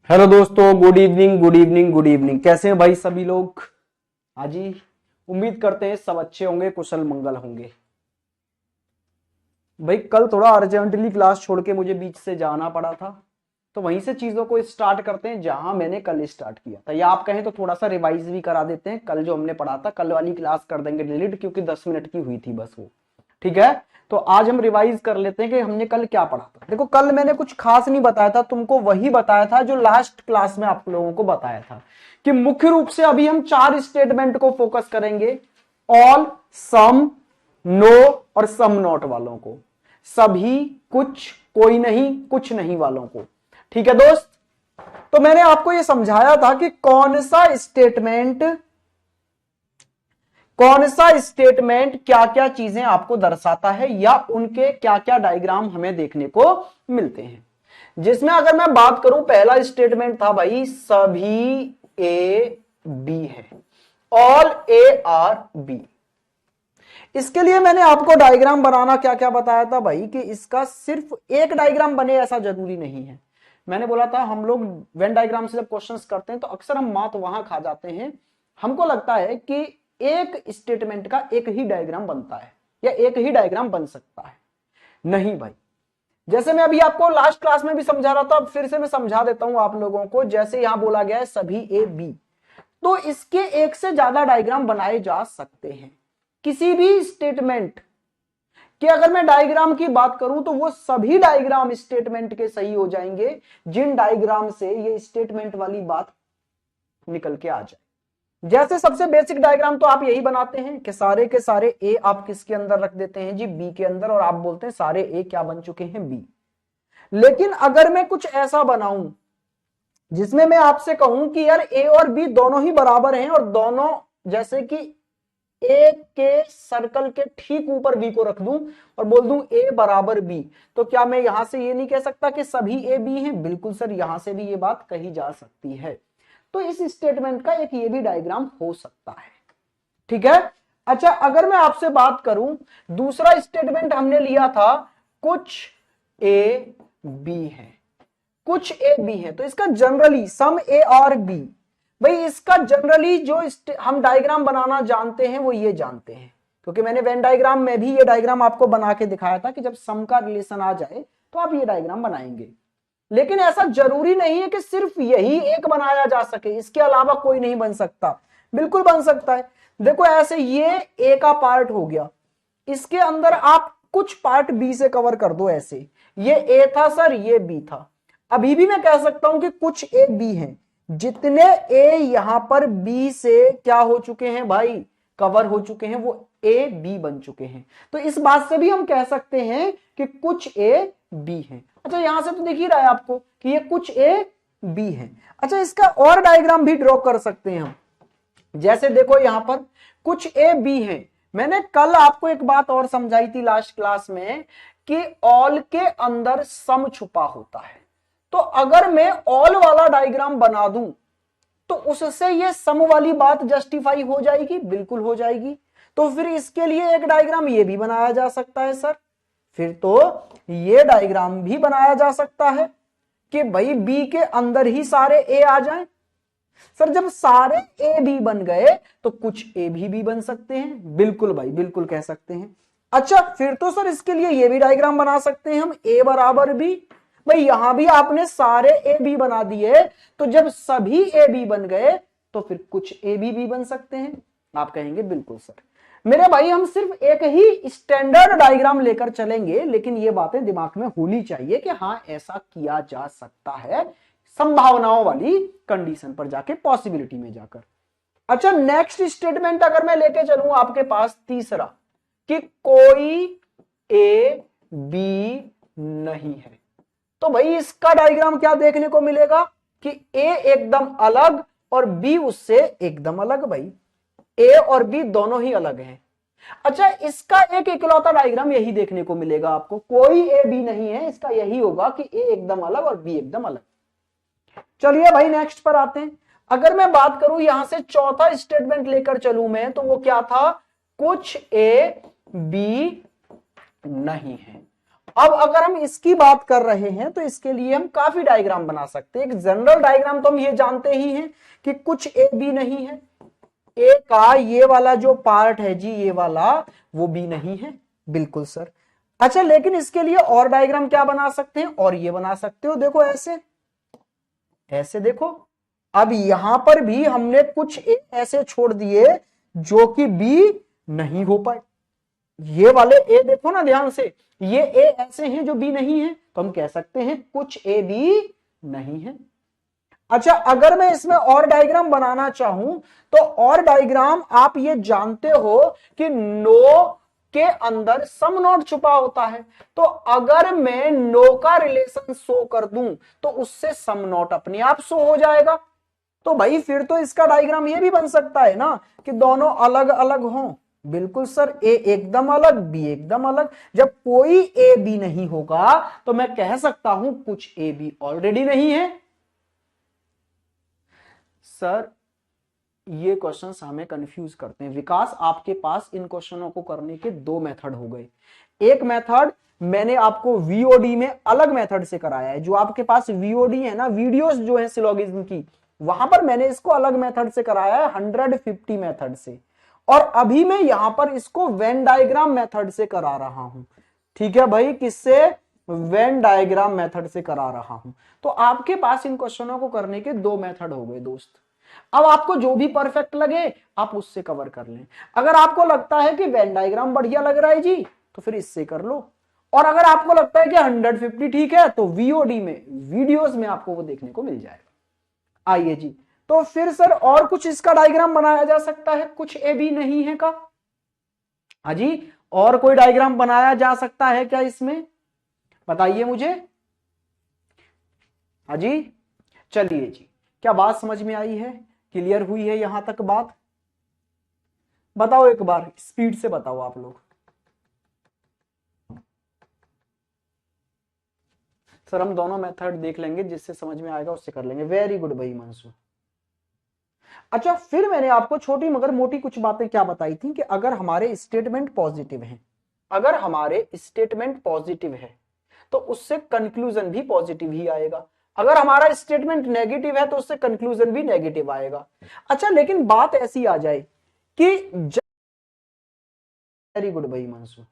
Hello दोस्तों, good evening good evening good evening. कैसे हैं भाई सभी लोग? हाँ जी, उम्मीद करते हैं सब अच्छे होंगे, कुशल मंगल होंगे। भाई कल थोड़ा अर्जेंटली क्लास छोड़ के मुझे बीच से जाना पड़ा था, तो वहीं से चीजों को स्टार्ट करते हैं जहां मैंने कल स्टार्ट किया था, या आप कहें तो थोड़ा सा रिवाइज भी करा देते हैं। कल जो हमने पढ़ा था, कल वाली क्लास कर देंगे डिलीट, क्योंकि 10 मिनट की हुई थी बस वो। ठीक है, तो आज हम रिवाइज कर लेते हैं कि हमने कल क्या पढ़ा था। देखो, कल मैंने कुछ खास नहीं बताया था तुमको, वही बताया था जो लास्ट क्लास में आप लोगों को बताया था, कि मुख्य रूप से अभी हम 4 स्टेटमेंट को फोकस करेंगे। ऑल, सम, नो और सम नॉट वालों को, सभी, कुछ, कोई नहीं, कुछ नहीं वालों को। ठीक है दोस्त, तो मैंने आपको यह समझाया था कि कौन सा स्टेटमेंट क्या क्या चीजें आपको दर्शाता है, या उनके क्या क्या डायग्राम हमें देखने को मिलते हैं। जिसमें अगर मैं बात करूं, पहला स्टेटमेंट था भाई, सभी ए बी है, ऑल ए आर बी। इसके लिए मैंने आपको डायग्राम बनाना क्या क्या बताया था भाई, कि इसका सिर्फ एक डायग्राम बने ऐसा जरूरी नहीं है। मैंने बोला था हम लोग वेन डायग्राम से जब क्वेश्चंस करते हैं तो अक्सर हम मात वहां खा जाते हैं। हमको लगता है कि एक स्टेटमेंट का एक ही डायग्राम बनता है, या एक ही डायग्राम बन सकता है। नहीं भाई, जैसे मैं अभी आपको लास्ट क्लास में भी समझा रहा था, अब फिर से मैं समझा देता हूं आप लोगों को। जैसे यहां बोला गया है सभी ए बी, तो इसके एक से ज्यादा डायग्राम बनाए जा सकते हैं। किसी भी स्टेटमेंट कि अगर मैं डायग्राम की बात करूं तो वो सभी डायग्राम स्टेटमेंट के सही हो जाएंगे जिन डायग्राम से ये स्टेटमेंट वाली बात निकल के आ जाए। जैसे सबसे बेसिक डायग्राम तो आप यही बनाते हैं कि सारे के सारे ए आप किसके अंदर रख देते हैं जी, बी के अंदर, और आप बोलते हैं सारे ए क्या बन चुके हैं, बी। लेकिन अगर मैं कुछ ऐसा बनाऊं जिसमें मैं आपसे कहूं कि यार ए और बी दोनों ही बराबर हैं, और दोनों, जैसे कि ए के सर्कल के ठीक ऊपर बी को रख दूं और बोल दूं ए बराबर बी, तो क्या मैं यहां से ये नहीं कह सकता कि सभी ए बी हैं? बिल्कुल सर, यहां से भी ये बात कही जा सकती है। तो इस स्टेटमेंट का एक ये भी डायग्राम हो सकता है। ठीक है, अच्छा अगर मैं आपसे बात करूं, दूसरा स्टेटमेंट हमने लिया था कुछ ए बी है, कुछ ए बी है, तो इसका जनरली सम ए और बी, भाई इसका जनरली जो हम डायग्राम बनाना जानते हैं वो ये जानते हैं, क्योंकि मैंने वेन डायग्राम में भी ये डायग्राम आपको बना के दिखाया था कि जब सम का रिलेशन आ जाए तो आप ये डायग्राम बनाएंगे। लेकिन ऐसा जरूरी नहीं है कि सिर्फ यही एक बनाया जा सके, इसके अलावा कोई नहीं बन सकता। बिल्कुल बन सकता है। देखो ऐसे ये ए का पार्ट हो गया, इसके अंदर आप कुछ पार्ट बी से कवर कर दो। ऐसे ये ए था सर, ये बी था, अभी भी मैं कह सकता हूं कि कुछ ए बी हैं। जितने ए यहां पर बी से क्या हो चुके हैं भाई, कवर हो चुके हैं, वो ए बी बन चुके हैं। तो इस बात से भी हम कह सकते हैं कि कुछ ए बी है। अच्छा यहां से तो दिख ही रहा है आपको कि ये कुछ ए बी है। अच्छा इसका और डायग्राम भी ड्रॉ कर सकते हैं हम। जैसे देखो यहां पर कुछ ए बी है। मैंने कल आपको एक बात और समझाई थी लास्ट क्लास में, कि ऑल के अंदर सम छुपा होता है। तो अगर मैं ऑल वाला डायग्राम बना दूं तो उससे ये सम वाली बात जस्टिफाई हो जाएगी, बिल्कुल हो जाएगी। तो फिर इसके लिए एक डायग्राम ये भी बनाया जा सकता है सर, फिर तो ये डायग्राम भी बनाया जा सकता है कि भाई बी के अंदर ही सारे ए आ जाएं। सर जब सारे ए बी बन गए तो कुछ ए भी बन सकते हैं, बिल्कुल भाई बिल्कुल कह सकते हैं। अच्छा फिर तो सर इसके लिए ये भी डायग्राम बना सकते हैं हम, ए बराबर बी। भाई यहां भी आपने सारे ए बी बना दिए, तो जब सभी ए बी बन गए तो फिर कुछ ए भी बन सकते हैं। आप कहेंगे बिल्कुल सर। मेरे भाई हम सिर्फ एक ही स्टैंडर्ड डायग्राम लेकर चलेंगे, लेकिन ये बातें दिमाग में होनी चाहिए कि हाँ ऐसा किया जा सकता है, संभावनाओं वाली कंडीशन पर जाके, पॉसिबिलिटी में जाकर। अच्छा नेक्स्ट स्टेटमेंट अगर मैं लेके चलूं आपके पास, तीसरा, कि कोई ए बी नहीं है, तो भाई इसका डायग्राम क्या देखने को मिलेगा कि ए एकदम अलग और बी उससे एकदम अलग। भाई ए और बी दोनों ही अलग हैं। अच्छा इसका एक इकलौता डायग्राम यही देखने को मिलेगा आपको, कोई ए बी नहीं है, इसका यही होगा कि ए एकदम अलग और बी एकदम अलग। चलिए भाई नेक्स्ट पर आते हैं। अगर मैं बात करूं यहां से चौथा स्टेटमेंट लेकर चलूं मैं, तो वो क्या था, कुछ ए बी नहीं है, अब अगर हम इसकी बात कर रहे हैं तो इसके लिए हम काफी डायग्राम बना सकते हैं। एक जनरल डायग्राम तो हम ये जानते ही हैं कि कुछ ए बी नहीं है, ए का ये वाला जो पार्ट है जी, ये वाला, वो बी नहीं है। बिल्कुल सर। अच्छा, लेकिन इसके लिए और डायग्राम क्या बना सकते हैं, और ये बना सकते हो, देखो ऐसे, ऐसे देखो। अब यहां पर भी हमने कुछ ए ऐसे छोड़ दिए जो कि बी नहीं हो पाए। ये वाले ए देखो ना ध्यान से, ये ए ऐसे हैं जो बी नहीं है, तो हम कह सकते हैं कुछ ए बी नहीं है। अच्छा, अगर मैं इसमें और डायग्राम बनाना चाहूं तो और डायग्राम आप ये जानते हो कि नो के अंदर सम नोट छुपा होता है, तो अगर मैं नो का रिलेशन शो कर दूं तो उससे सम नोट अपने आप शो हो जाएगा। तो भाई फिर तो इसका डायग्राम ये भी बन सकता है ना कि दोनों अलग अलग हों। बिल्कुल सर, ए एकदम अलग, बी एकदम अलग। जब कोई ए बी नहीं होगा तो मैं कह सकता हूं कुछ ए बी ऑलरेडी नहीं है। सर ये क्वेश्चंस हमें कंफ्यूज करते हैं विकास। आपके पास इन क्वेश्चनों को करने के दो मेथड हो गए। एक मेथड मैंने आपको वीओडी में अलग मेथड से कराया है, जो आपके पास वीओडी है ना, वीडियोस जो है सिलोगिज्म की, वहां पर मैंने इसको अलग मेथड से कराया है, 150 मेथड से। और अभी मैं यहां पर इसको वेन डायग्राम मेथड से करा रहा हूं। ठीक है भाई, किससे? वेन डायग्राम मेथड से करा रहा हूं। तो आपके पास इन क्वेश्चनों को करने के दो मेथड हो गए दोस्त। अब आपको जो भी परफेक्ट लगे आप उससे कवर कर लें। अगर आपको लगता है कि वेन डायग्राम बढ़िया लग रहा है जी, तो फिर इससे कर लो। और अगर आपको लगता है कि 150 ठीक है, तो वीओडी में, वीडियोस में आपको वो देखने को मिल जाएगा। आइए जी, तो फिर सर और कुछ इसका डायग्राम बनाया जा सकता है कुछ ए बी नहीं है का? हाँ जी, और कोई डायग्राम बनाया जा सकता है क्या इसमें? बताइए मुझे। हाँ जी, चलिए जी, क्या बात समझ में आई है? क्लियर हुई है यहां तक बात? बताओ एक बार स्पीड से बताओ आप लोग। सर हम दोनों मेथड देख लेंगे, जिससे समझ में आएगा उससे कर लेंगे। वेरी गुड भाई मंसू। अच्छा, फिर मैंने आपको छोटी मगर मोटी कुछ बातें क्या बताई थी कि अगर हमारे स्टेटमेंट पॉजिटिव हैं, अगर हमारे स्टेटमेंट पॉजिटिव है तो उससे कंक्लूजन भी पॉजिटिव ही आएगा। अगर हमारा स्टेटमेंट नेगेटिव है तो उससे कंक्लूजन भी नेगेटिव आएगा। अच्छा, लेकिन बात ऐसी आ जाए कि वेरी गुड भाई मंसू।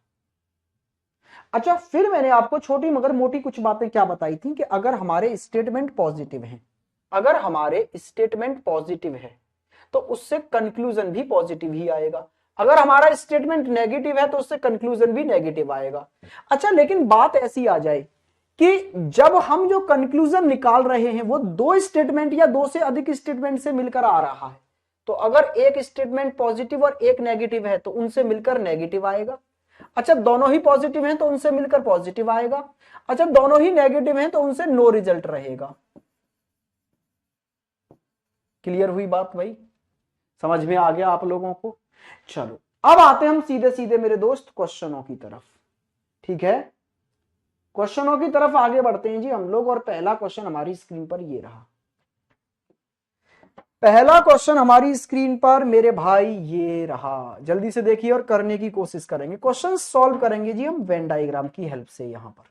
अच्छा, फिर मैंने आपको छोटी मगर मोटी कुछ बातें क्या बताई थी कि अगर हमारे स्टेटमेंट पॉजिटिव हैं, अगर हमारे स्टेटमेंट पॉजिटिव है तो उससे कंक्लूजन भी पॉजिटिव ही आएगा। अगर हमारा स्टेटमेंट नेगेटिव है तो उससे कंक्लूजन भी नेगेटिव आएगा। अच्छा, लेकिन बात ऐसी आ जाए कि जब हम जो कंक्लूजन निकाल रहे हैं वो दो स्टेटमेंट या दो से अधिक स्टेटमेंट से मिलकर आ रहा है, तो अगर एक स्टेटमेंट पॉजिटिव और एक नेगेटिव है तो उनसे मिलकर नेगेटिव आएगा। अच्छा, दोनों ही पॉजिटिव हैं तो उनसे मिलकर पॉजिटिव आएगा। अच्छा, दोनों ही नेगेटिव हैं तो उनसे नो रिजल्ट रहेगा। क्लियर हुई बात भाई? समझ में आ गया आप लोगों को? चलो अब आते हैं हम सीधे सीधे मेरे दोस्त क्वेश्चनों की तरफ। ठीक है, क्वेश्चनों की तरफ आगे बढ़ते हैं जी हम लोग। और पहला क्वेश्चन हमारी स्क्रीन पर ये रहा। पहला क्वेश्चन हमारी स्क्रीन पर मेरे भाई ये रहा। जल्दी से देखिए और करने की कोशिश करेंगे। क्वेश्चन सॉल्व करेंगे जी हम वेन डायग्राम की हेल्प से यहां पर।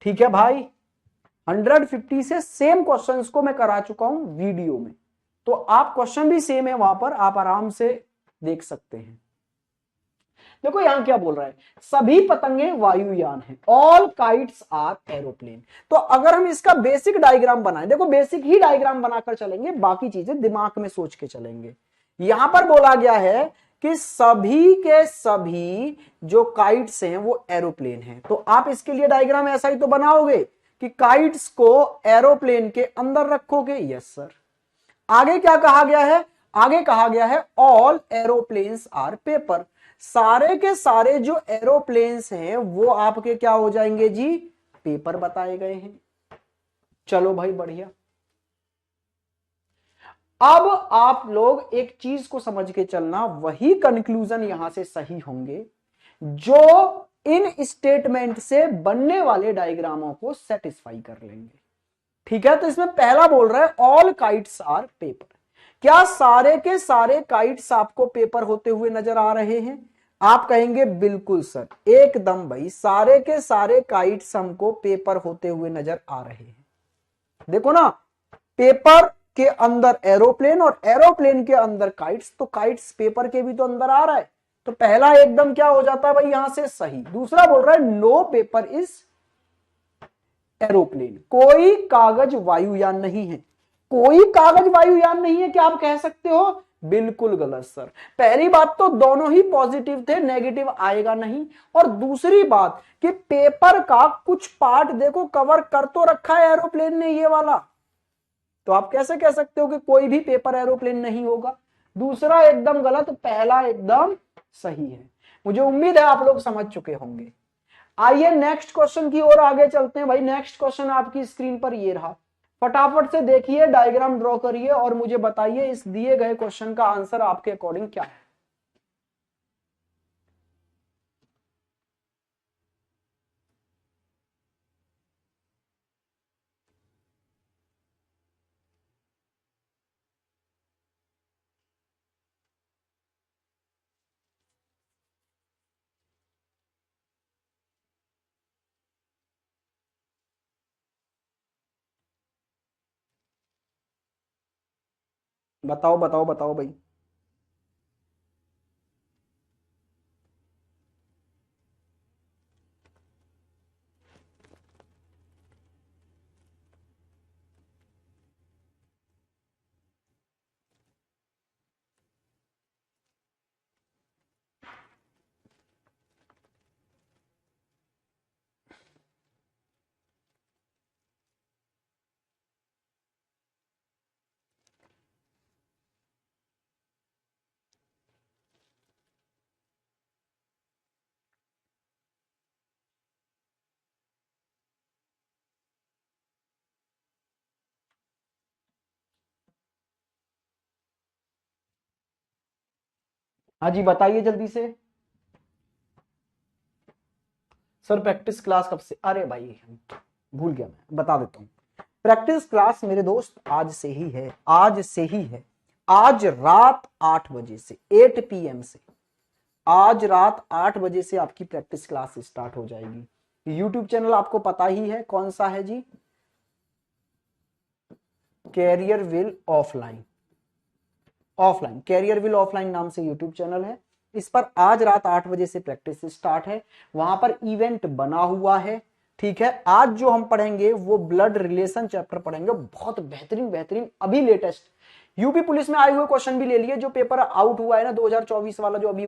ठीक है भाई, 150 से सेम क्वेश्चंस को मैं करा चुका हूं वीडियो में, तो आप क्वेश्चन भी सेम है वहां पर, आप आराम से देख सकते हैं। देखो यहां क्या बोल रहा है, सभी पतंगे वायुयान हैं, ऑल काइट्स आर एरोप्लेन। तो अगर हम इसका बेसिक डायग्राम बनाएं, देखो बेसिक ही डायग्राम बनाकर चलेंगे, बाकी चीजें दिमाग में सोच के चलेंगे। यहां पर बोला गया है कि सभी के सभी जो काइट्स हैं वो एरोप्लेन हैं, तो आप इसके लिए डायग्राम ऐसा ही तो बनाओगे कि काइट्स को एरोप्लेन के अंदर रखोगे। Yes sir. आगे क्या कहा गया है? आगे कहा गया है ऑल एरोप्लेन्स आर पेपर। सारे के सारे जो एरोप्लेन्स हैं वो आपके क्या हो जाएंगे जी? पेपर बताए गए हैं। चलो भाई बढ़िया। अब आप लोग एक चीज को समझ के चलना, वही कंक्लूजन यहां से सही होंगे जो इन स्टेटमेंट से बनने वाले डायग्रामों को सेटिस्फाई कर लेंगे। ठीक है, तो इसमें पहला बोल रहा है ऑल काइट्स आर पेपर। क्या सारे के सारे काइट्स आपको पेपर होते हुए नजर आ रहे हैं? आप कहेंगे बिल्कुल सर, एकदम भाई, सारे के सारे काइट्स हमको पेपर होते हुए नजर आ रहे हैं। देखो ना, पेपर के अंदर एरोप्लेन और एरोप्लेन के अंदर काइट्स, तो काइट्स पेपर के भी तो अंदर आ रहा है, तो पहला एकदम क्या हो जाता है भाई यहां से सही। दूसरा बोल रहा है नो पेपर इज एरोप्लेन, कोई कागज वायुयान नहीं है। कोई कागज वायुयान नहीं है क्या आप कह सकते हो? बिल्कुल गलत सर। पहली बात तो दोनों ही पॉजिटिव थे, नेगेटिव आएगा नहीं। और दूसरी बात कि पेपर का कुछ पार्ट देखो कवर कर तो रखा है एरोप्लेन ने ये वाला, तो आप कैसे कह सकते हो कि कोई भी पेपर एरोप्लेन नहीं होगा? दूसरा एकदम गलत, पहला एकदम सही है। मुझे उम्मीद है आप लोग समझ चुके होंगे। आइए नेक्स्ट क्वेश्चन की ओर आगे चलते हैं भाई। नेक्स्ट क्वेश्चन आपकी स्क्रीन पर ये रहा, फटाफट से देखिए, डायग्राम ड्रॉ करिए और मुझे बताइए इस दिए गए क्वेश्चन का आंसर आपके अकॉर्डिंग क्या है। बताओ बताओ बताओ भाई। हाँ जी बताइए जल्दी से। सर प्रैक्टिस क्लास कब से? अरे भाई भूल गया, मैं बता देता हूँ। प्रैक्टिस क्लास मेरे दोस्त आज से ही है, आज से ही है। आज रात 8 बजे से, 8 PM से, आज रात 8 बजे से आपकी प्रैक्टिस क्लास स्टार्ट हो जाएगी। यूट्यूब चैनल आपको पता ही है कौन सा है जी, Careerwill offline. Offline, Careerwill offline नाम से यूट्यूब चैनल है। इस पर आज रात 8 बजे से प्रैक्टिस स्टार्ट है। वहां पर इवेंट बना हुआ है, ठीक है। आज जो हम पढ़ेंगे वो ब्लड रिलेशन चैप्टर पढ़ेंगे, बहुत बेहतरीन बेहतरीन, अभी लेटेस्ट यूपी पुलिस में आए हुए क्वेश्चन भी ले लिए, जो पेपर आउट हुआ है ना 2024 वाला, जो अभी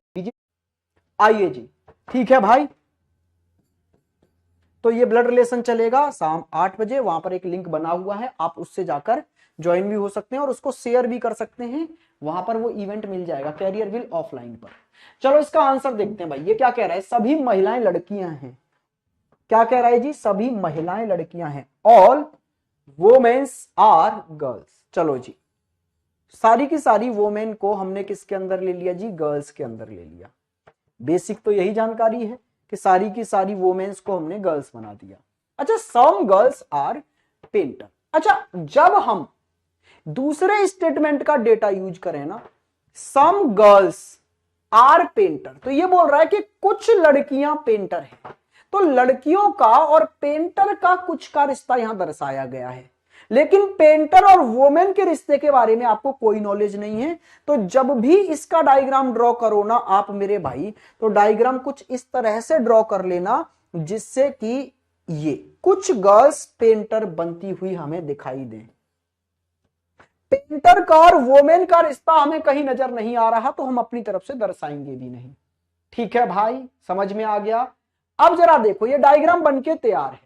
आइए जी, ठीक है भाई। तो ये ब्लड रिलेशन चलेगा शाम 8 बजे, वहां पर एक लिंक बना हुआ है, आप उससे जाकर ज्वाइन भी हो सकते हैं और उसको शेयर भी कर सकते हैं। वहां पर वो इवेंट मिल जाएगा कैरियर विल ऑफलाइन पर। चलो इसका आंसर देखते हैं भाई, ये क्या कह रहा है, सभी महिलाएं लड़कियां हैं। क्या कह रहा है जी, सभी महिलाएं लड़कियां हैं, ऑल वोमेन्स आर गर्ल्स। चलो जी, सारी की सारी वोमेन को हमने किसके अंदर ले लिया जी, गर्ल्स के अंदर ले लिया। बेसिक तो यही जानकारी है कि सारी की सारी वोमेन्स को हमने गर्ल्स बना दिया। अच्छा, सम गर्ल्स आर पेंटर। अच्छा, जब हम दूसरे स्टेटमेंट का डेटा यूज करें ना, सम गर्ल्स आर पेंटर, तो ये बोल रहा है कि कुछ लड़कियां पेंटर हैं। तो लड़कियों का और पेंटर का कुछ का रिश्ता यहां दर्शाया गया है, लेकिन पेंटर और वोमेन के रिश्ते के बारे में आपको कोई नॉलेज नहीं है। तो जब भी इसका डायग्राम ड्रॉ करो ना आप मेरे भाई, तो डायग्राम कुछ इस तरह से ड्रॉ कर लेना जिससे कि ये कुछ गर्ल्स पेंटर बनती हुई हमें दिखाई दें। पेंटर का और वोमेन का रिश्ता हमें कहीं नजर नहीं आ रहा, तो हम अपनी तरफ से दर्शाएंगे भी नहीं। ठीक है भाई, समझ में आ गया। अब जरा देखो, ये डायग्राम बनके तैयार है।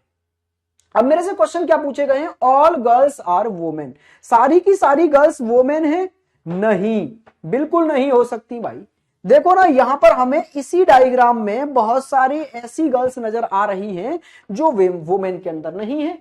अब मेरे से क्वेश्चन क्या पूछे गए हैं, ऑल गर्ल्स आर वोमेन, सारी की सारी गर्ल्स वोमेन है? नहीं, बिल्कुल नहीं हो सकती भाई। देखो ना, यहां पर हमें इसी डायग्राम में बहुत सारी ऐसी गर्ल्स नजर आ रही हैं जो वोमेन के अंदर नहीं है,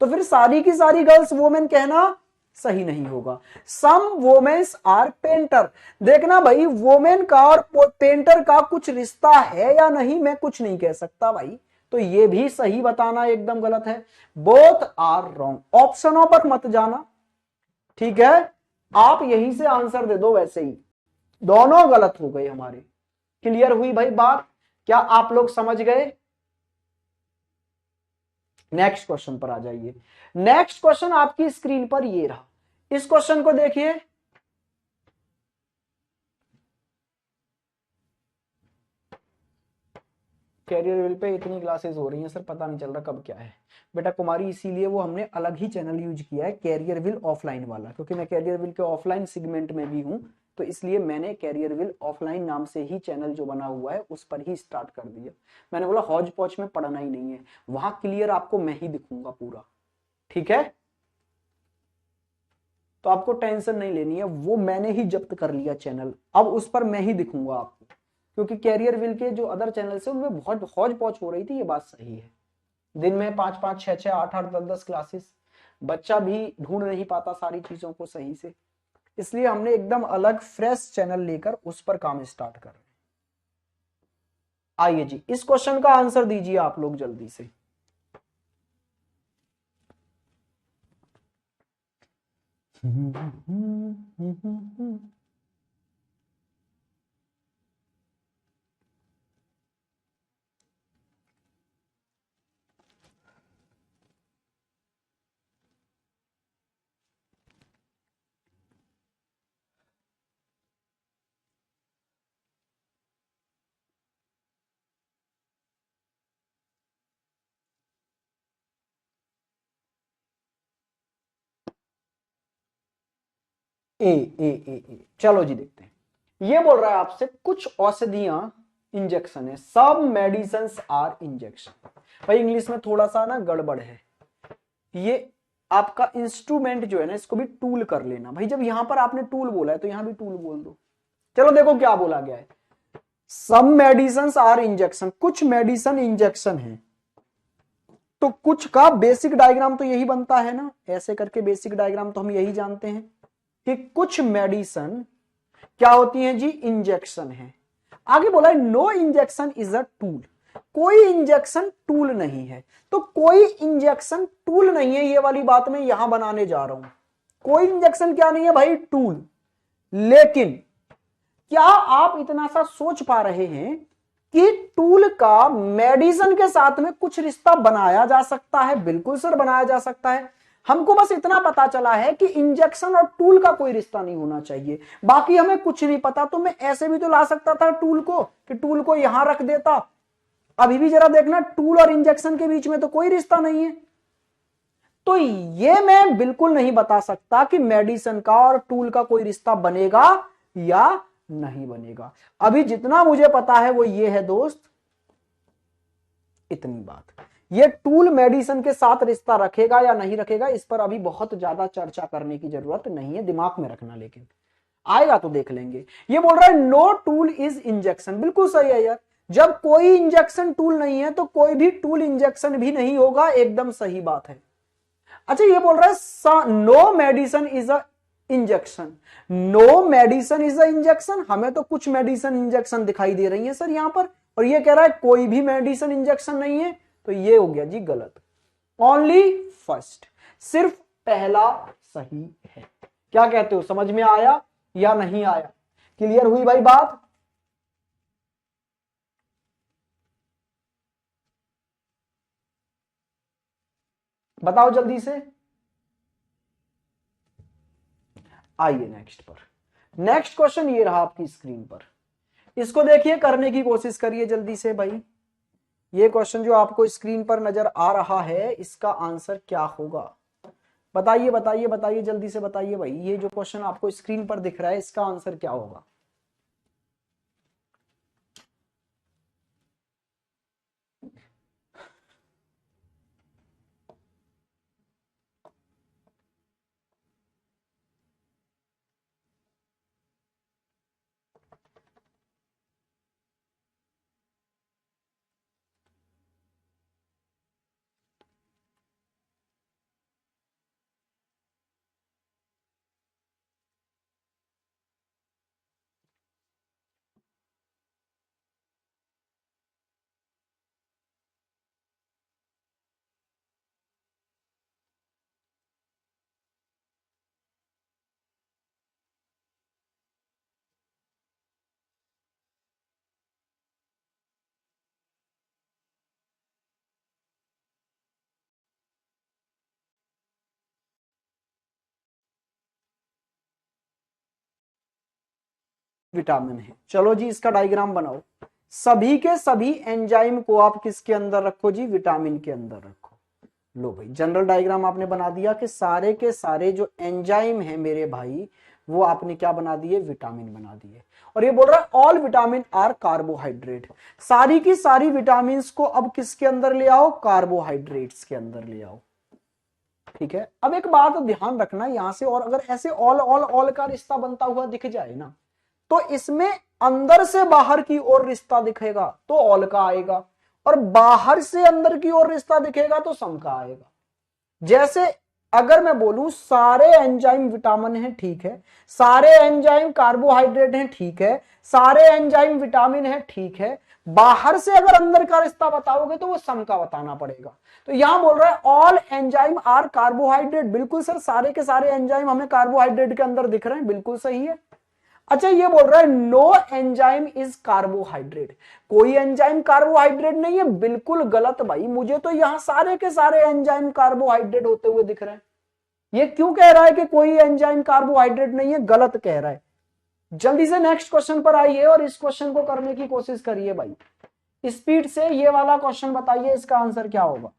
तो फिर सारी की सारी गर्ल्स वोमेन कहना सही नहीं होगा। सम वोमेन्स आर पेंटर, देखना भाई वोमेन का और पेंटर का कुछ रिश्ता है या नहीं, मैं कुछ नहीं कह सकता भाई, तो ये भी सही बताना एकदम गलत है। बोथ आर रॉन्ग, ऑप्शनों पर मत जाना, ठीक है। आप यहीं से आंसर दे दो, वैसे ही दोनों गलत हो गए हमारे। क्लियर हुई भाई बात? क्या आप लोग समझ गए? नेक्स्ट क्वेश्चन पर आ जाइए। नेक्स्ट क्वेश्चन आपकी स्क्रीन पर ये रहा। इस क्वेश्चन को देखिए। कैरियर विल पे इतनी क्लासेस हो रही हैं सर, पता नहीं चल रहा कब क्या है। बेटा कुमारी, इसीलिए वो हमने अलग ही चैनल यूज किया है, कैरियर विल ऑफलाइन वाला, क्योंकि मैं कैरियर विल के ऑफलाइन सेगमेंट में भी हूं, तो इसलिए मैंने कैरियर विल ऑफलाइन नाम से ही चैनल जो बना हुआ है उस पर ही स्टार्ट कर दिया। मैंने बोला हौज पौच में पढ़ना ही नहीं है, वहां क्लियर आपको मैं ही दिखूंगा पूरा। ठीक है, तो आपको टेंशन नहीं लेनी है, वो मैंने ही जब्त कर लिया चैनल, अब उस पर मैं ही दिखूंगा आपको। क्योंकि कैरियर विल के जो अदर चैनल्स है उनमें बहुत हौज पौच हो रही थी, ये बात सही है। दिन में 5-5, 6-6, 8-8, 10-10 क्लासेस, बच्चा भी ढूंढ नहीं पाता सारी चीजों को सही से, इसलिए हमने एकदम अलग फ्रेश चैनल लेकर उस पर काम स्टार्ट कर रहे हैं। आइए जी, इस क्वेश्चन का आंसर दीजिए आप लोग जल्दी से। ए चलो जी देखते हैं। ये बोल रहा है आपसे कुछ औषधियां इंजेक्शन है, सब मेडिसिन आर इंजेक्शन। भाई इंग्लिश में थोड़ा सा ना गड़बड़ है, ये आपका इंस्ट्रूमेंट जो है ना इसको भी टूल कर लेना भाई। जब यहां पर आपने टूल बोला है तो यहां भी टूल बोल दो। चलो देखो क्या बोला गया है, सम मेडिसिन आर इंजेक्शन, कुछ मेडिसिन इंजेक्शन है। तो कुछ का बेसिक डायग्राम तो यही बनता है ना, ऐसे करके बेसिक डायग्राम तो हम यही जानते हैं कि कुछ मेडिसिन क्या होती है जी, इंजेक्शन है। आगे बोला है no injection is a tool, कोई इंजेक्शन टूल नहीं है। तो कोई इंजेक्शन टूल नहीं है, ये वाली बात मैं यहां बनाने जा रहा हूं। कोई इंजेक्शन क्या नहीं है भाई, टूल। लेकिन क्या आप इतना सा सोच पा रहे हैं कि टूल का मेडिसिन के साथ में कुछ रिश्ता बनाया जा सकता है? बिल्कुल सर बनाया जा सकता है। हमको बस इतना पता चला है कि इंजेक्शन और टूल का कोई रिश्ता नहीं होना चाहिए, बाकी हमें कुछ नहीं पता। तो मैं ऐसे भी तो ला सकता था टूल को, कि टूल को यहां रख देता। अभी भी जरा देखना, टूल और इंजेक्शन के बीच में तो कोई रिश्ता नहीं है। तो ये मैं बिल्कुल नहीं बता सकता कि मेडिसिन का और टूल का कोई रिश्ता बनेगा या नहीं बनेगा। अभी जितना मुझे पता है वो ये है दोस्त, इतनी बात। ये टूल मेडिसिन के साथ रिश्ता रखेगा या नहीं रखेगा, इस पर अभी बहुत ज्यादा चर्चा करने की जरूरत नहीं है, दिमाग में रखना, लेकिन आएगा तो देख लेंगे। ये बोल रहा है नो टूल इज इंजेक्शन, बिल्कुल सही है यार। जब कोई इंजेक्शन टूल नहीं है तो कोई भी टूल इंजेक्शन भी नहीं होगा, एकदम सही बात है। अच्छा ये बोल रहा है no medicine is a injection, no medicine is a injection, हमें तो कुछ मेडिसिन इंजेक्शन दिखाई दे रही है सर यहां पर, और ये कह रहा है कोई भी मेडिसिन इंजेक्शन नहीं है, तो ये हो गया जी गलत। ओनली फर्स्ट, सिर्फ पहला सही है। क्या कहते हो, समझ में आया या नहीं आया? क्लियर हुई भाई बात? बताओ जल्दी से। आइए नेक्स्ट पर। नेक्स्ट क्वेश्चन ये रहा आपकी स्क्रीन पर, इसको देखिए, करने की कोशिश करिए जल्दी से भाई। ये क्वेश्चन जो आपको स्क्रीन पर नजर आ रहा है इसका आंसर क्या होगा? बताइए बताइए बताइए, जल्दी से बताइए भाई, ये जो क्वेश्चन आपको स्क्रीन पर दिख रहा है इसका आंसर क्या होगा? विटामिन है। चलो जी इसका डायग्राम बनाओ। सभी के सभी एंजाइम को आप किसके अंदर रखो जी, विटामिन के अंदर रखो। लो भाई जनरल डायग्राम आपने बना दिया कि सारे के सारे जो एंजाइम है मेरे भाई वो आपने क्या बना दिए, विटामिन बना दिए। और ये बोल रहा है ऑल विटामिन आर कार्बोहाइड्रेट, सारी की सारी विटामिन को अब किसके अंदर ले आओ, कार्बोहाइड्रेट्स के अंदर ले आओ। ठीक है, अब एक बात ध्यान रखना यहां से, और अगर ऐसे ऑल ऑल ऑल का रिश्ता बनता हुआ दिख जाए ना, तो इसमें अंदर से बाहर की ओर रिश्ता दिखेगा तो ऑल का आएगा, और बाहर से अंदर की ओर रिश्ता दिखेगा तो सम का आएगा। जैसे अगर मैं बोलूं सारे एंजाइम विटामिन हैं, ठीक है, सारे एंजाइम कार्बोहाइड्रेट हैं, ठीक है, सारे एंजाइम विटामिन हैं, ठीक है, बाहर से अगर अंदर का रिश्ता बताओगे तो वो सम का बताना पड़ेगा। तो यहां बोल रहा है ऑल एंजाइम आर कार्बोहाइड्रेट, बिल्कुल सर सारे के सारे एंजाइम हमें कार्बोहाइड्रेट के अंदर दिख रहे हैं, बिल्कुल सही है। अच्छा ये बोल रहा है नो एंजाइम इज कार्बोहाइड्रेट, कोई एंजाइम कार्बोहाइड्रेट नहीं है, बिल्कुल गलत भाई, मुझे तो यहां सारे के सारे एंजाइम कार्बोहाइड्रेट होते हुए दिख रहे हैं। ये क्यों कह रहा है कि कोई एंजाइम कार्बोहाइड्रेट नहीं है, गलत कह रहा है। जल्दी से नेक्स्ट क्वेश्चन पर आइए और इस क्वेश्चन को करने की कोशिश करिए भाई, स्पीड से ये वाला क्वेश्चन बताइए इसका आंसर क्या होगा।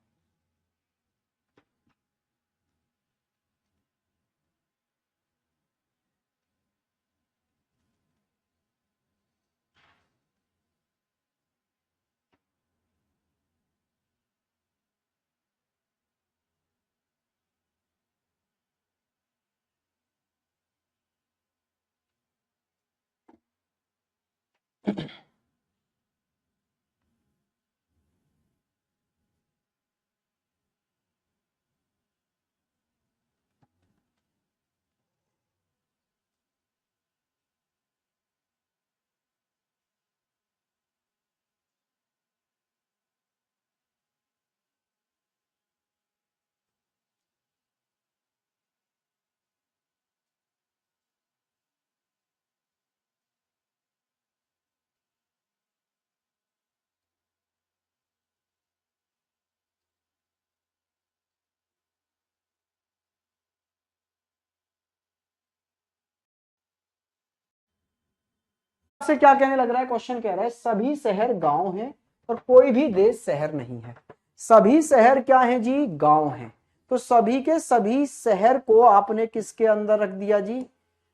से क्या कहने लग रहा है, क्वेश्चन कह रहा है सभी शहर गांव हैं और कोई भी देश शहर नहीं है। सभी शहर क्या हैं जी, गांव हैं। तो सभी के सभी शहर को आपने किसके अंदर रख दिया जी,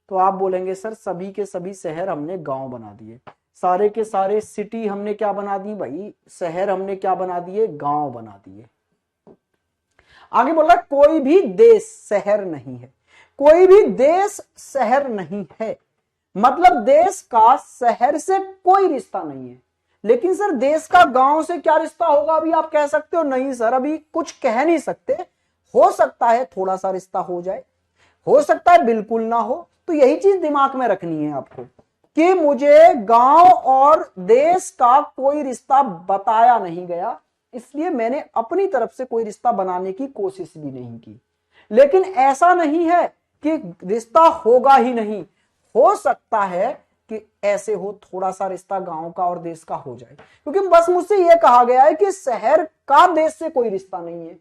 तो आप बोलेंगे सर सभी के सभी शहर हमने गांव बना दिए, सारे के सारे सिटी हमने क्या बना दी भाई, शहर हमने क्या बना दिए, गांव बना दिए। आगे बोल रहा है कोई भी देश शहर नहीं है, कोई भी देश शहर नहीं है, मतलब देश का शहर से कोई रिश्ता नहीं है। लेकिन सर देश का गांव से क्या रिश्ता होगा, अभी आप कह सकते हो नहीं सर अभी कुछ कह नहीं सकते, हो सकता है थोड़ा सा रिश्ता हो जाए, हो सकता है बिल्कुल ना हो। तो यही चीज दिमाग में रखनी है आपको कि मुझे गांव और देश का कोई रिश्ता बताया नहीं गया, इसलिए मैंने अपनी तरफ से कोई रिश्ता बनाने की कोशिश भी नहीं की। लेकिन ऐसा नहीं है कि रिश्ता होगा ही नहीं, हो सकता है कि ऐसे हो थोड़ा सा रिश्ता गांव का और देश का हो जाए, क्योंकि बस मुझसे यह कहा गया है कि शहर का देश से कोई रिश्ता नहीं है,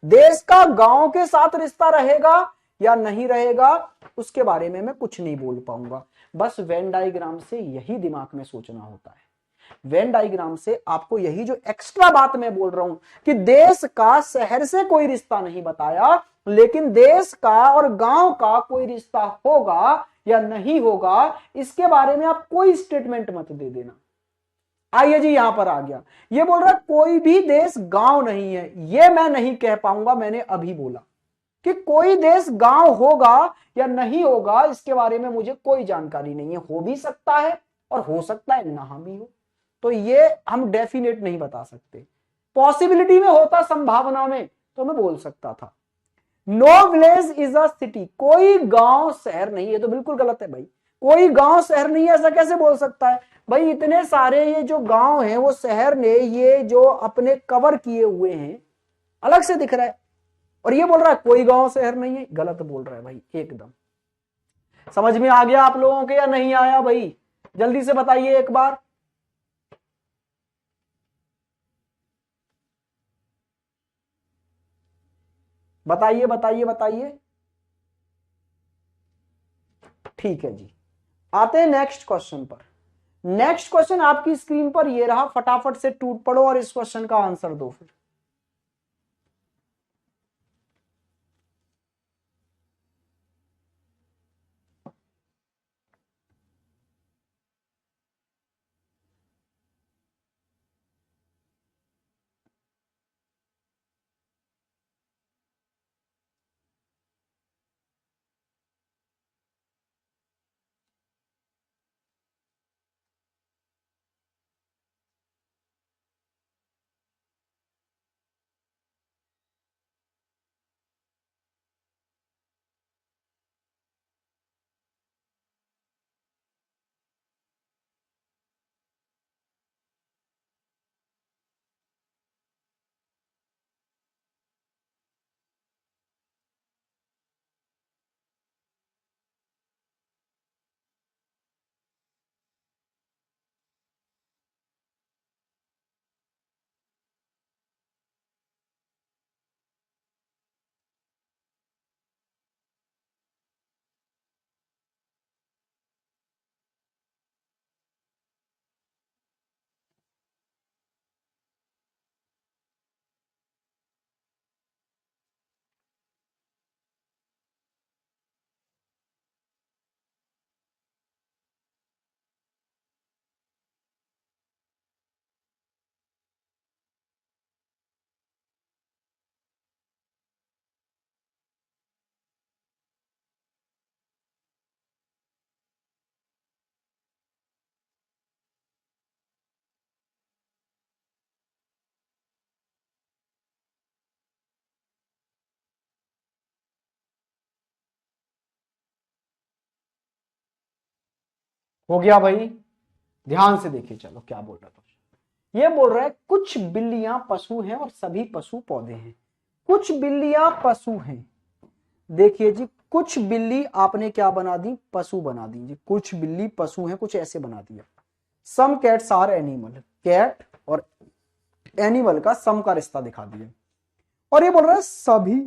देश का गांव के साथ रिश्ता रहेगा या नहीं रहेगा उसके बारे में मैं कुछ नहीं बोल पाऊंगा। बस वेन डायग्राम से यही दिमाग में सोचना होता है। वेन डायग्राम से आपको यही जो एक्स्ट्रा बात मैं बोल रहा हूं कि देश का शहर से कोई रिश्ता नहीं बताया, लेकिन देश का और गांव का कोई रिश्ता होगा या नहीं होगा इसके बारे में आप कोई स्टेटमेंट मत दे देना। आइए जी यहां पर आ गया, ये बोल रहा कोई भी देश गांव नहीं है, ये मैं नहीं कह पाऊंगा, मैंने अभी बोला कि कोई देश गांव होगा या नहीं होगा इसके बारे में मुझे कोई जानकारी नहीं है, हो भी सकता है और हो सकता है ना भी हो, तो ये हम डेफिनेट नहीं बता सकते। पॉसिबिलिटी में होता, संभावना में तो मैं बोल सकता था। No village is a city, कोई गांव शहर नहीं है, तो बिल्कुल गलत है भाई, कोई गांव शहर नहीं है ऐसा कैसे बोल सकता है भाई, इतने सारे ये जो गांव हैं वो शहर ने ये जो अपने कवर किए हुए हैं अलग से दिख रहा है, और ये बोल रहा है कोई गांव शहर नहीं है, गलत बोल रहा है भाई एकदम। समझ में आ गया आप लोगों के या नहीं आया भाई, जल्दी से बताइए एक बार। बताइए बताइए बताइए। ठीक है जी, आते हैं नेक्स्ट क्वेश्चन पर। नेक्स्ट क्वेश्चन आपकी स्क्रीन पर ये रहा, फटाफट से टूट पड़ो और इस क्वेश्चन का आंसर दो फिर। हो गया भाई, ध्यान से देखिए। चलो क्या बोल रहा था, ये बोल रहा है कुछ बिल्लियां पशु हैं और सभी पशु पौधे हैं। कुछ बिल्लियां पशु हैं, देखिए जी, कुछ बिल्ली आपने क्या बना दी, पशु बना दी जी। कुछ बिल्ली पशु हैं, कुछ ऐसे बना दिया। Some cats are animal, cat और एनिमल का सम का रिश्ता दिखा दिया। और ये बोल रहा है सभी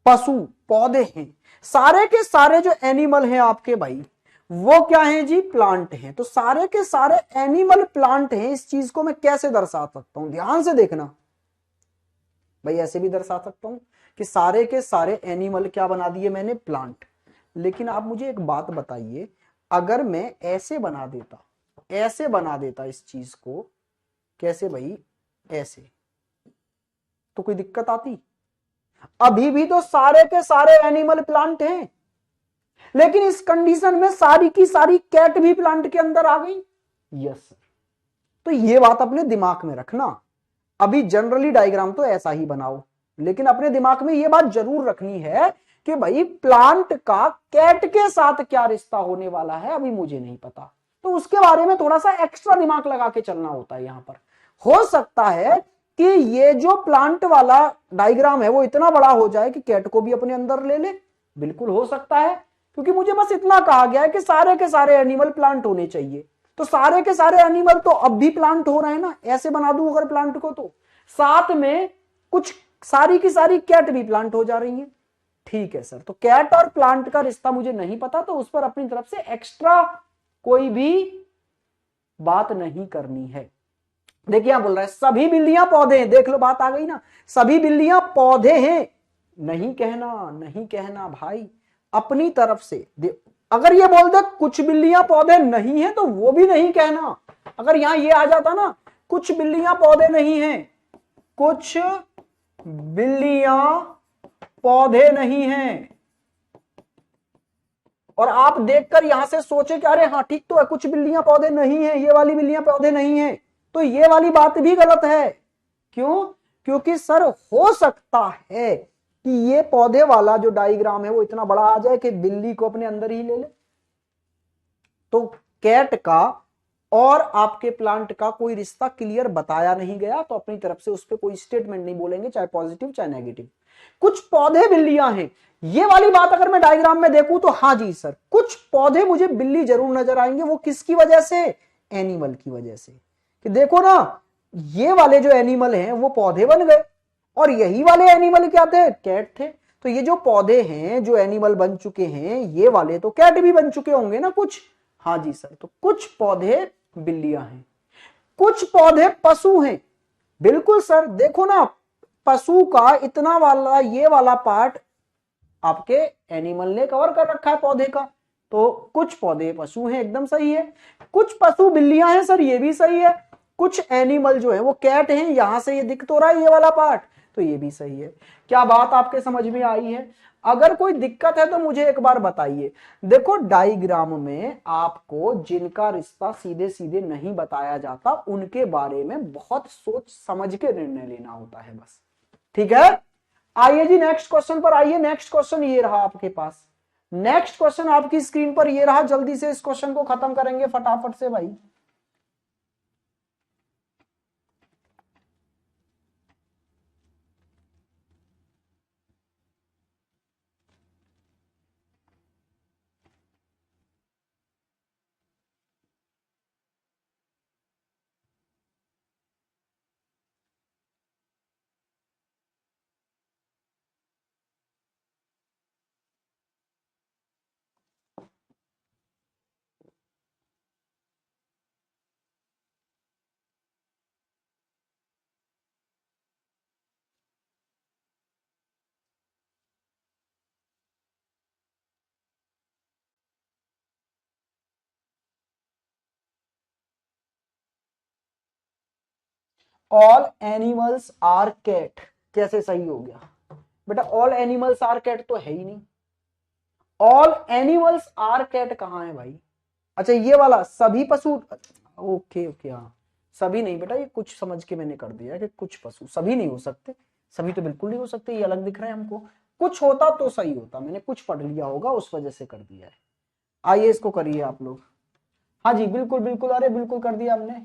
पशु पौधे हैं, सारे के सारे जो एनिमल हैं आपके भाई वो क्या है जी, प्लांट हैं। तो सारे के सारे एनिमल प्लांट हैं, इस चीज को मैं कैसे दर्शा सकता हूं, ध्यान से देखना भाई। ऐसे भी दर्शा सकता हूं कि सारे के सारे एनिमल क्या बना दिए मैंने, प्लांट। लेकिन आप मुझे एक बात बताइए, अगर मैं ऐसे बना देता, ऐसे बना देता इस चीज को, कैसे भाई, ऐसे, तो कोई दिक्कत आती? अभी भी तो सारे के सारे एनिमल प्लांट हैं, लेकिन इस कंडीशन में सारी की सारी कैट भी प्लांट के अंदर आ गई। Yes sir. तो ये बात अपने दिमाग में रखना। अभी जनरली डायग्राम तो ऐसा ही बनाओ, लेकिन अपने दिमाग में ये बात जरूर रखनी है कि भाई प्लांट का कैट के साथ क्या रिश्ता होने वाला है अभी मुझे नहीं पता, तो उसके बारे में थोड़ा सा एक्स्ट्रा दिमाग लगा के चलना होता है। यहां पर हो सकता है कि ये जो प्लांट वाला डायग्राम है वो इतना बड़ा हो जाए कि कैट को भी अपने अंदर ले ले, बिल्कुल हो सकता है, क्योंकि मुझे बस इतना कहा गया है कि सारे के सारे एनिमल प्लांट होने चाहिए। तो सारे के सारे एनिमल तो अब भी प्लांट हो रहे हैं ना, ऐसे बना दूं अगर प्लांट को, तो साथ में कुछ सारी की सारी कैट भी प्लांट हो जा रही है। ठीक है सर, तो कैट और प्लांट का रिश्ता मुझे नहीं पता, तो उस पर अपनी तरफ से एक्स्ट्रा कोई भी बात नहीं करनी है। देखिए यहां बोल रहा है सभी बिल्लियां पौधे हैं, देख लो बात आ गई ना, सभी बिल्लियां पौधे हैं। नहीं कहना, नहीं कहना भाई, अपनी तरफ से अगर ये बोल दे कुछ बिल्लियां पौधे नहीं है तो वो भी नहीं कहना। अगर यहां ये आ जाता ना, कुछ बिल्लियां पौधे नहीं हैं, कुछ बिल्लियां पौधे नहीं हैं, और आप देखकर यहां से सोचे कि अरे हाँ ठीक तो है, कुछ बिल्लियां पौधे नहीं है, ये वाली बिल्लियां पौधे नहीं है, तो ये वाली बात भी गलत है। क्यों? क्योंकि सर हो सकता है कि ये पौधे वाला जो डायग्राम है वो इतना बड़ा आ जाए कि बिल्ली को अपने अंदर ही ले ले। तो कैट का और आपके प्लांट का कोई रिश्ता क्लियर बताया नहीं गया, तो अपनी तरफ से उस पर कोई स्टेटमेंट नहीं बोलेंगे, चाहे पॉजिटिव चाहे नेगेटिव। कुछ पौधे बिल्लियां हैं, ये वाली बात अगर मैं डायग्राम में देखूं तो हाँ जी सर, कुछ पौधे मुझे बिल्ली जरूर नजर आएंगे। वो किसकी वजह से? एनिमल की वजह से, कि देखो ना ये वाले जो एनिमल हैं वो पौधे बन गए, और यही वाले एनिमल क्या थे? कैट थे। तो ये जो पौधे हैं, जो एनिमल बन चुके हैं, ये वाले तो कैट भी बन चुके होंगे ना कुछ, हाँ जी सर, तो कुछ पौधे बिल्लियां हैं, कुछ पौधे पशु हैं। बिल्कुल सर, देखो ना, पशु का इतना वाला ये वाला पार्ट आपके एनिमल ने कवर कर रखा है पौधे का, तो कुछ पौधे पशु हैं, एकदम सही है। कुछ पशु बिल्लियां हैं सर, ये भी सही है। कुछ एनिमल जो है वो कैट हैं, यहां से ये दिख तो रहा है ये वाला पार्ट, तो ये भी सही है। क्या बात आपके समझ में आई है? अगर कोई दिक्कत है तो मुझे एक बार बताइए। देखो डायग्राम में आपको जिनका रिश्ता सीधे सीधे नहीं बताया जाता उनके बारे में बहुत सोच समझ के निर्णय लेना होता है बस, ठीक है। आइए जी नेक्स्ट क्वेश्चन पर आइए। नेक्स्ट क्वेश्चन ये रहा आपके पास, नेक्स्ट क्वेश्चन आपकी स्क्रीन पर ये रहा। जल्दी से इस क्वेश्चन को खत्म करेंगे फटाफट से भाई। ऑल एनिमल्स आर कैट कैसे सही हो गया बेटा? ऑल एनिमल्स आर कैट तो है ही नहीं। ऑल एनिमल्स आर कैट कहां है भाई? अच्छा ये वाला सभी पशु, ओके ओके, हाँ सभी नहीं बेटा, ये कुछ समझ के मैंने कर दिया कि कुछ पशु, सभी नहीं हो सकते, सभी तो बिल्कुल नहीं हो सकते, ये अलग दिख रहा है हमको। कुछ होता तो सही होता, मैंने कुछ पढ़ लिया होगा उस वजह से कर दिया है। आइए इसको करिए आप लोग। हाँ जी बिल्कुल बिल्कुल, अरे बिल्कुल कर दिया हमने।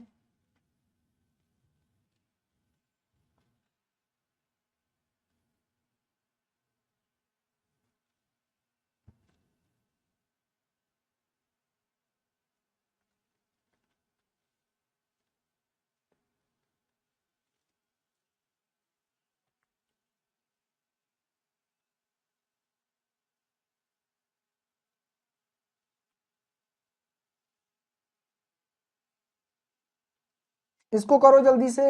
इसको करो जल्दी से।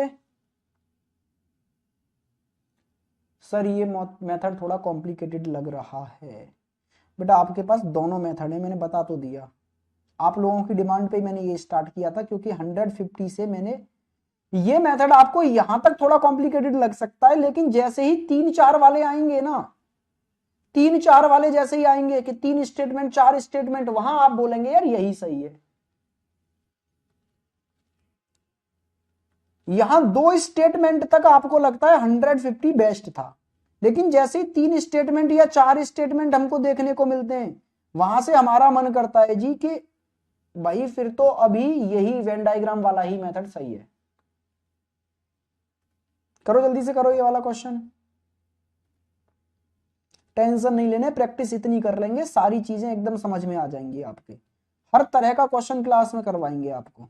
सर ये मेथड थोड़ा कॉम्प्लिकेटेड लग रहा है बेटा, आपके पास दोनों मेथड है, मैंने बता तो दिया। आप लोगों की डिमांड पे मैंने ये स्टार्ट किया था, क्योंकि 150 से मैंने ये मेथड आपको यहां तक थोड़ा कॉम्प्लिकेटेड लग सकता है, लेकिन जैसे ही 3-4 वाले आएंगे ना, 3-4 वाले जैसे ही आएंगे कि 3 स्टेटमेंट 4 स्टेटमेंट, वहां आप बोलेंगे यार यही सही है। यहां 2 स्टेटमेंट तक आपको लगता है 150 बेस्ट था, लेकिन जैसे 3 स्टेटमेंट या 4 स्टेटमेंट हमको देखने को मिलते हैं, वहां से हमारा मन करता है जी कि भाई फिर तो अभी यही वेन डायग्राम वाला ही मेथड सही है। करो जल्दी से करो ये वाला क्वेश्चन। टेंशन नहीं लेने, प्रैक्टिस इतनी कर लेंगे सारी चीजें एकदम समझ में आ जाएंगी आपके। हर तरह का क्वेश्चन क्लास में करवाएंगे आपको।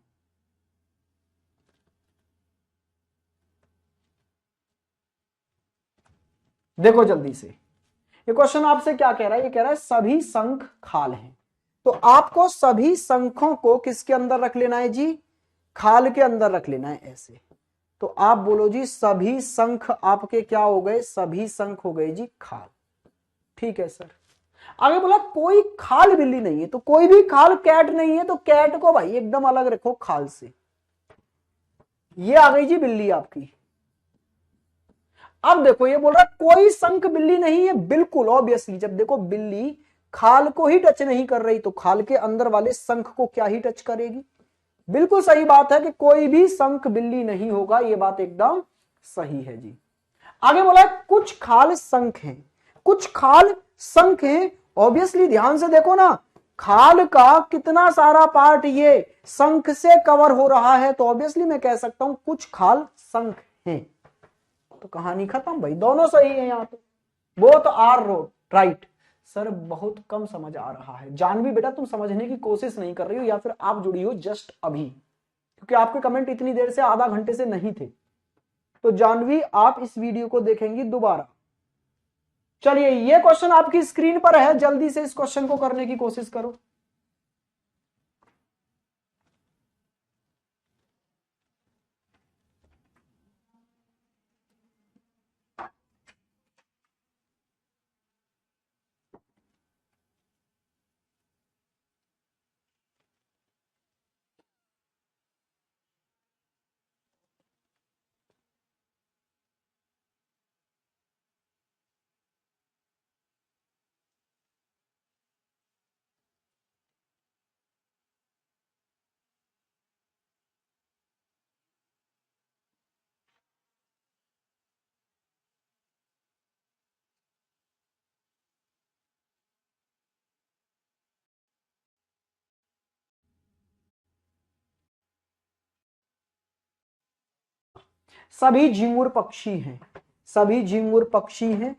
देखो जल्दी से, ये क्वेश्चन आपसे क्या कह रहा है? ये कह रहा है सभी शंख खाल हैं, तो आपको सभी शंखों को किसके अंदर रख लेना है जी? खाल के अंदर रख लेना है ऐसे। तो आप बोलो जी सभी शंख आपके क्या हो गए? सभी शंख हो गए जी खाल। ठीक है सर। आगे बोला कोई खाल बिल्ली नहीं है, तो कोई भी खाल कैट नहीं है, तो कैट को भाई एकदम अलग रखो खाल से। ये आ गई जी बिल्ली आपकी। अब देखो ये बोल रहा कोई शंख बिल्ली नहीं है, बिल्कुल ऑब्वियसली जब देखो बिल्ली खाल को ही टच नहीं कर रही, तो खाल के अंदर वाले शंख को क्या ही टच करेगी? बिल्कुल सही बात है कि कोई भी शंख बिल्ली नहीं होगा, ये बात एकदम सही है जी। आगे बोला कुछ खाल शंख हैं, कुछ खाल शंख हैं। ऑब्वियसली ध्यान से देखो ना, खाल का कितना सारा पार्ट ये शंख से कवर हो रहा है, तो ऑब्वियसली मैं कह सकता हूं कुछ खाल शंख हैं। तो कहानी खत्म भाई, दोनों सही है यहाँ पे, बोथ आर राइट। सर बहुत कम समझ आ रहा है। जानवी बेटा तुम समझने की कोशिश नहीं कर रही हो, या फिर आप जुड़ी हो जस्ट अभी, क्योंकि आपके कमेंट इतनी देर से आधा घंटे से नहीं थे। तो जानवी आप इस वीडियो को देखेंगी दोबारा। चलिए ये क्वेश्चन आपकी स्क्रीन पर है, जल्दी से इस क्वेश्चन को करने की कोशिश करो। सभी झिंगुर पक्षी हैं, सभी झिंगुर पक्षी हैं,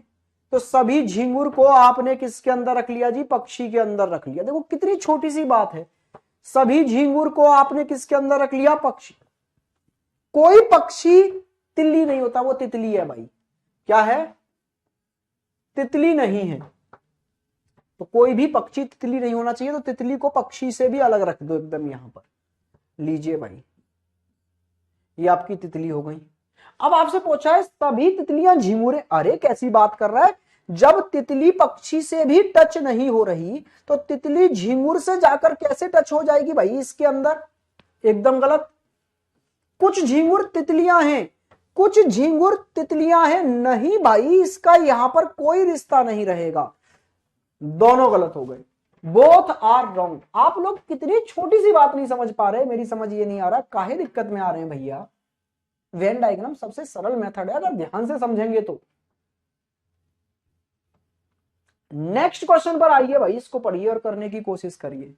तो सभी झिंगुर को आपने किसके अंदर रख लिया जी, पक्षी के अंदर रख लिया। देखो कितनी छोटी सी बात है, सभी झिंगुर को आपने किसके अंदर रख लिया, पक्षी। कोई पक्षी तिल्ली नहीं होता, वो तितली है भाई, क्या है, तितली नहीं है। तो कोई भी पक्षी तितली नहीं होना चाहिए, तो तितली को पक्षी से भी अलग रख दो एकदम यहां पर। लीजिए भाई, ये आपकी तितली हो गई। अब आपसे पूछा है सभी तितलियां झिंगुरे, अरे कैसी बात कर रहा है, जब तितली पक्षी से भी टच नहीं हो रही तो तितली झिंगुर से जाकर कैसे टच हो जाएगी भाई इसके अंदर, एकदम गलत। कुछ झिंगुर तितलियां हैं, कुछ झिंगुर तितलियां हैं, नहीं भाई इसका यहां पर कोई रिश्ता नहीं रहेगा, दोनों गलत हो गए, बोथ आर रॉन्ग। आप लोग कितनी छोटी सी बात नहीं समझ पा रहे, मेरी समझ ये नहीं आ रहा काहे दिक्कत में आ रहे हैं भैया। वेन डायग्राम सबसे सरल मेथड है अगर ध्यान से समझेंगे तो। नेक्स्ट क्वेश्चन पर आइए भाई, इसको पढ़िए और करने की कोशिश करिए।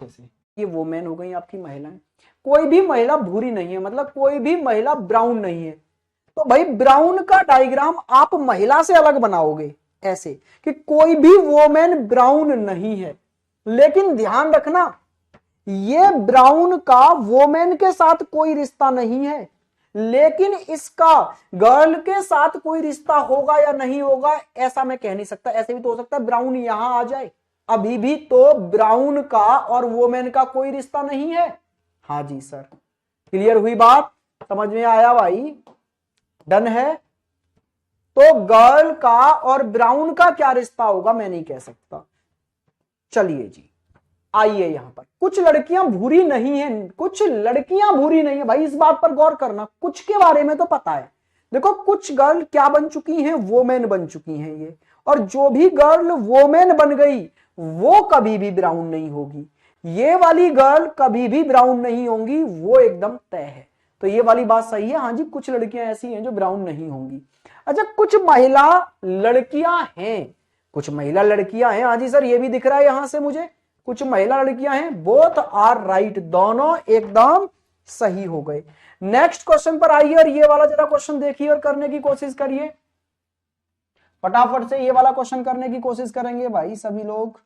ये वोमेन हो गई आपकी महिलाएं। कोई भी महिला भूरी नहीं है, मतलब कोई भी महिला ब्राउन नहीं है, तो भाई ब्राउन का डायग्राम आप महिला से अलग बनाओगे ऐसे कि कोई भी वोमेन ब्राउन नहीं है। लेकिन ध्यान रखना, ये ब्राउन का वोमेन के साथ कोई रिश्ता नहीं है, लेकिन इसका गर्ल के साथ कोई रिश्ता होगा या नहीं होगा ऐसा मैं कह नहीं सकता। ऐसे भी तो हो सकता है ब्राउन यहां आ जाए, अभी भी तो ब्राउन का और वोमेन का कोई रिश्ता नहीं है। हाँ जी सर, क्लियर हुई बात, समझ में आया भाई, डन है। तो गर्ल का और ब्राउन का क्या रिश्ता होगा मैं नहीं कह सकता। चलिए जी, आइए यहां पर, कुछ लड़कियां भूरी नहीं है, कुछ लड़कियां भूरी नहीं है भाई, इस बात पर गौर करना, कुछ के बारे में तो पता है। देखो कुछ गर्ल क्या बन चुकी हैं, वोमेन बन चुकी हैं ये, और जो भी गर्ल वोमेन बन गई वो कभी भी ब्राउन नहीं होगी, ये वाली गर्ल कभी भी ब्राउन नहीं होंगी, वो एकदम तय है। तो ये वाली बात सही है, हाँ जी कुछ लड़कियां ऐसी हैं जो ब्राउन नहीं होंगी। अच्छा कुछ महिला लड़कियां हैं, कुछ महिला लड़कियां हैं, हाँ जी सर ये भी दिख रहा है यहां से मुझे, कुछ महिला लड़कियां हैं, बोथ आर राइट, दोनों एकदम सही हो गए। नेक्स्ट क्वेश्चन पर आइए और ये वाला जरा क्वेश्चन देखिए और करने की कोशिश करिए, फटाफट से ये वाला क्वेश्चन करने की कोशिश करेंगे भाई सभी लोग।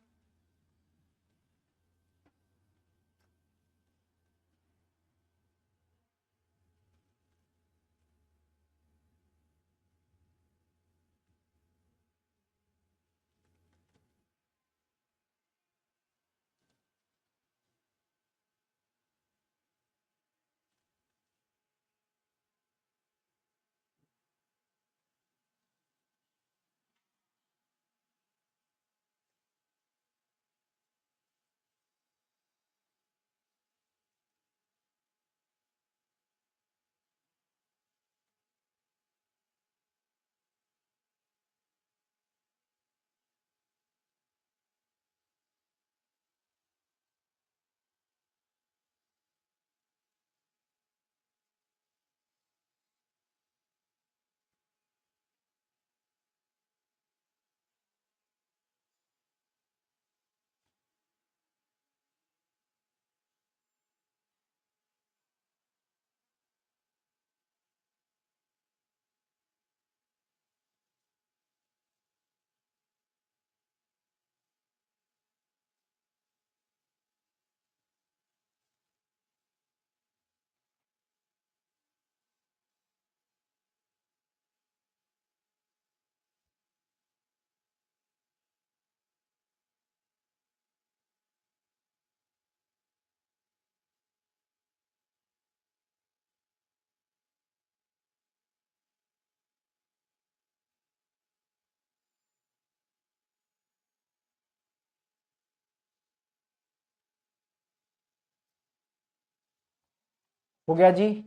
हो गया जी।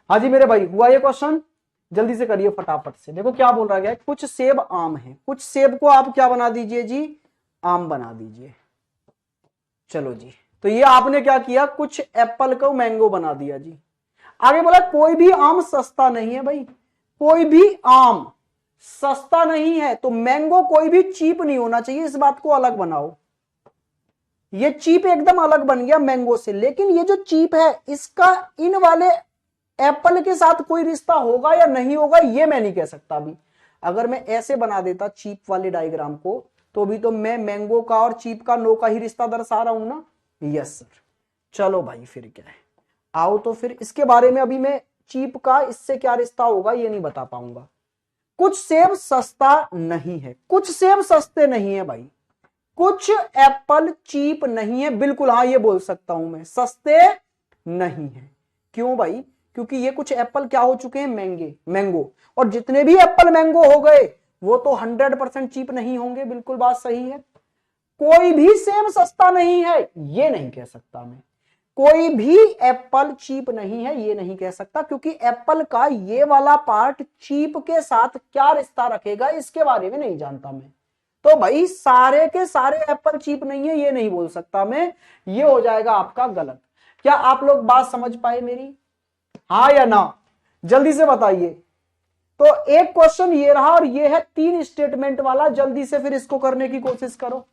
हाँ जी मेरे भाई, हुआ ये क्वेश्चन? जल्दी से करिए फटाफट से। देखो क्या बोल रहा है, कुछ सेब आम है, कुछ सेब को आप क्या बना दीजिए जी, आम बना दीजिए। चलो जी, तो ये आपने क्या किया, कुछ एप्पल को मैंगो बना दिया जी। आगे बोला कोई भी आम सस्ता नहीं है भाई, कोई भी आम सस्ता नहीं है, तो मैंगो कोई भी चीप नहीं होना चाहिए, इस बात को अलग बनाओ। ये चीप एकदम अलग बन गया मैंगो से, लेकिन ये जो चीप है इसका इन वाले एप्पल के साथ कोई रिश्ता होगा या नहीं होगा ये मैं नहीं कह सकता अभी। अगर मैं ऐसे बना देता चीप वाले डायग्राम को, तो भी तो मैं मैंगो का और चीप का नो का ही रिश्ता दर्शा रहा हूं ना। Yes sir. चलो भाई फिर क्या है, आओ तो फिर इसके बारे में अभी मैं चीप का इससे क्या रिश्ता होगा ये नहीं बता पाऊंगा। कुछ सेब सस्ता नहीं है, कुछ सेब सस्ते नहीं है भाई, कुछ एप्पल चीप नहीं है, बिल्कुल हाँ ये बोल सकता हूं मैं, सस्ते नहीं है। क्यों भाई? क्योंकि ये कुछ एप्पल क्या हो चुके हैं, महंगे मैंगो, और जितने भी एप्पल मैंगो हो गए वो तो 100% चीप नहीं होंगे, बिल्कुल बात सही है। कोई भी सेब सस्ता नहीं है ये नहीं कह सकता मैं, कोई भी एप्पल चीप नहीं है ये नहीं कह सकता, क्योंकि एप्पल का ये वाला पार्ट चीप के साथ क्या रिश्ता रखेगा इसके बारे में नहीं जानता मैं। तो भाई सारे के सारे एप्पल चीप नहीं है ये नहीं बोल सकता मैं, ये हो जाएगा आपका गलत। क्या आप लोग बात समझ पाए मेरी, हाँ या ना? जल्दी से बताइए। तो एक क्वेश्चन ये रहा और ये है 3 स्टेटमेंट वाला, जल्दी से फिर इसको करने की कोशिश करो।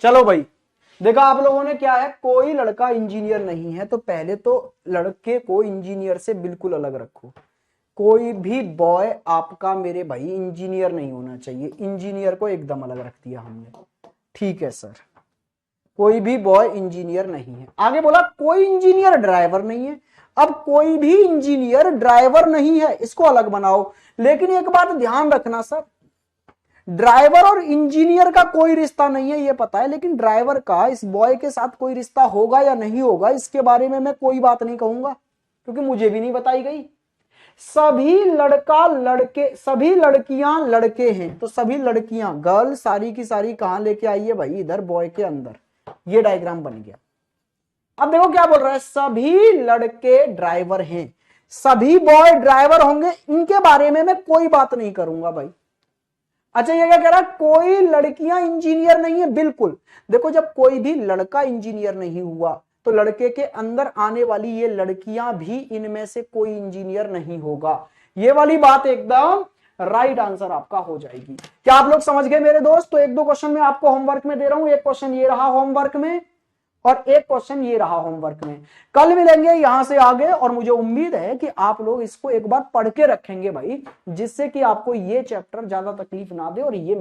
चलो भाई, देखा आप लोगों ने क्या है, कोई लड़का इंजीनियर नहीं है, तो पहले तो लड़के को इंजीनियर से बिल्कुल अलग रखो। कोई भी बॉय आपका मेरे भाई इंजीनियर नहीं होना चाहिए, इंजीनियर को एकदम अलग रख दिया हमने। ठीक है सर, कोई भी बॉय इंजीनियर नहीं है। आगे बोला कोई इंजीनियर ड्राइवर नहीं है, अब कोई भी इंजीनियर ड्राइवर नहीं है, इसको अलग बनाओ। लेकिन एक बात ध्यान रखना सर, ड्राइवर और इंजीनियर का कोई रिश्ता नहीं है ये पता है, लेकिन ड्राइवर का इस बॉय के साथ कोई रिश्ता होगा या नहीं होगा इसके बारे में मैं कोई बात नहीं कहूंगा, क्योंकि मुझे भी नहीं बताई गई। सभी लड़का लड़के, सभी लड़कियां लड़के हैं, तो सभी लड़कियां गर्ल सारी की सारी कहां लेके आई है भाई, इधर बॉय के अंदर। ये डायग्राम बन गया। अब देखो क्या बोल रहा है, सभी लड़के ड्राइवर हैं, सभी बॉय ड्राइवर होंगे, इनके बारे में मैं कोई बात नहीं करूंगा भाई। अच्छा ये क्या कह रहा है, कोई लड़कियां इंजीनियर नहीं है, बिल्कुल। देखो जब कोई भी लड़का इंजीनियर नहीं हुआ तो लड़के के अंदर आने वाली ये लड़कियां भी इनमें से कोई इंजीनियर नहीं होगा, ये वाली बात एकदम राइट आंसर आपका हो जाएगी। क्या आप लोग समझ गए मेरे दोस्त? तो एक दो क्वेश्चन मैं आपको होमवर्क में दे रहा हूं, एक क्वेश्चन ये रहा होमवर्क में और एक क्वेश्चन ये रहा होमवर्क में। कल मिलेंगे यहां से आगे, और मुझे उम्मीद है कि आप लोग इसको एक बार पढ़ के रखेंगे भाई, जिससे कि आपको ये चैप्टर ज्यादा तकलीफ ना दे और ये